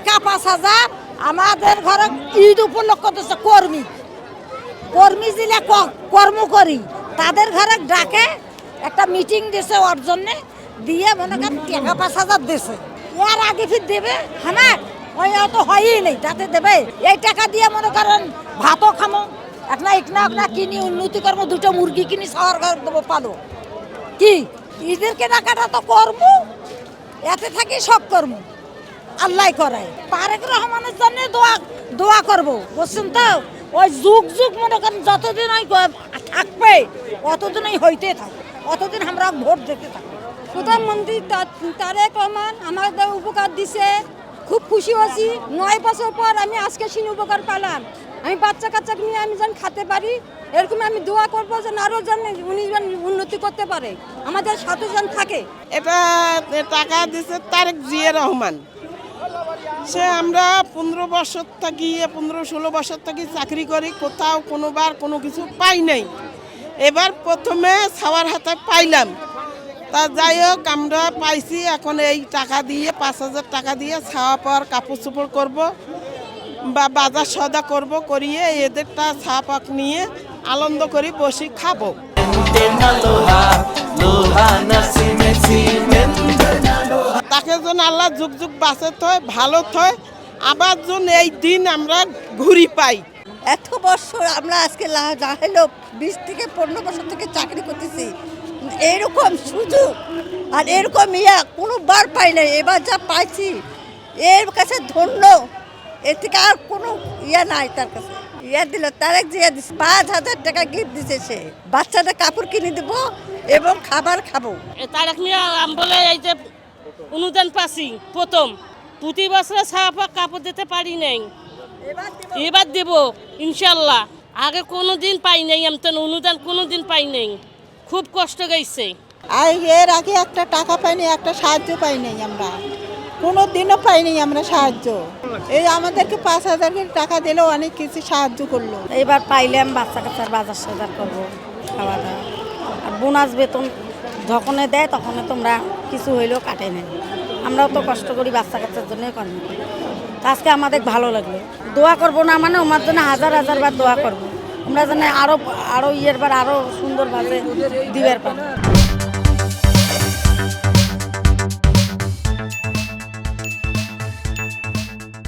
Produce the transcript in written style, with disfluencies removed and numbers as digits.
টাকা 5,000 আমাদের ঘরে ঈদ উপলক্ষ দিচ্ছে কর্মী দিলে কর্ম করি তাদের ঘরে ডাকে একটা মিটিং দিছে ওর জন্যে দিয়ে মনে করেন টাকা 5,000 দিছে এর আগে ফির দেবে হ্যাঁ ওই অত হয়ই নেই তাতে দেবে এই টাকা দিয়ে মনে করেন ভাতও খামো একটা কিনি উন্নতি করবো দুটো মুরগি কিনি খাওয়ার ঘর দেবো পালো কি ঈদের কেনাকাটা তো কর্ম এতে থাকি সব কর্ম আল্লাহ করায় তারেক রহমানের জন্য দোয়া করবো বুঝছেন তো ওই যুগ মনে করেন যতদিন ওই থাকবে অতদিন ওই হইতে থাকবে অতদিন আমরা ভোট দেখতে থাকবো প্রধানমন্ত্রী তারেক রহমান আমাদের উপকার দিছে খুব খুশি হয়েছি 9 বছর পর আমি আজকে সিন উপকার পেলাম আমি বাচ্চা কাচ্চাকে নিয়ে আমি যেন খেতে পারি এরকম আমি দোয়া করবো যেন আরও যেন উনি যেন উন্নতি করতে পারে আমাদের সাথে যেন থাকে। এটা টাকা দিছে তারেক জিয়া রহমান সে আমরা 15 বছর থাকি 15-16 বছর থাকি চাকরি করি কোথাও কোনোবার কোনো কিছু পাই নাই এবার প্রথমে ছাওয়ার হাতে পাইলাম তা যাই হোক আমরা পাইছি এখন এই টাকা দিয়ে 5,000 টাকা দিয়ে ছাওয়া পাওয়ার কাপড় চোপড় করবো বা বাজার সদা করব করিয়ে এদেরটা ছাওয়া পাক নিয়ে আনন্দ করি বসি খাবো তাকে যেন আল্লাহ যুগ যুগ বাঁচে থয় ভালো থয় আবার যেন এই দিন আমরা ঘুরি পাই। এত বছর আমরা আজকে হলো 20 থেকে 15 বছর থেকে চাকরি করতেছি এরকম সুযোগ আর এরকম কোনোবার পাই নাই এবার যা পাইছি এর কাছে ধন্য এর থেকে আর কোনো নাই তার কাছে দিল তারেক জিয়া দিচ্ছে 5,000 টাকা গিফট দিছে সে বাচ্চাদের কাপড় কিনে দেবো এবং খাবার খাবো তারেক মিয়া বলে এই যে অনুদান পাচ্ছি প্রতি বছরে ছাপা কাপড় দিতে পারি নাই এবার দেব ইনশাল্লাহ আগে কোনো দিন পাই নাই আমি তো অনুদান কোনো দিন পাই নাই খুব কষ্ট গেছে এর আগে একটা টাকা পাইনি একটা সাহায্য পাই নাই আমরা কোনো দিনও পাইনি আমরা সাহায্য এই আমাদেরকে 5,000 টাকা দিলেও অনেক কিছু সাহায্য করলো এবার পাইলাম বাচ্চা কাচ্চার বাজার সাজার করবো খাওয়া দাওয়া আর বোনাস বেতন যখনই দেয় তখনই তোমরা কিছু হইলেও কাটে নেই আমরাও তো কষ্ট করি বাচ্চা কাচ্চার জন্যই কর্ম করি আজকে আমাদের ভালো লাগলো দোয়া করবো না মানে ওনার জন্য হাজার বার দোয়া করবো আমরা যেন আরো বার আরো সুন্দরভাবে দিবার পাবো।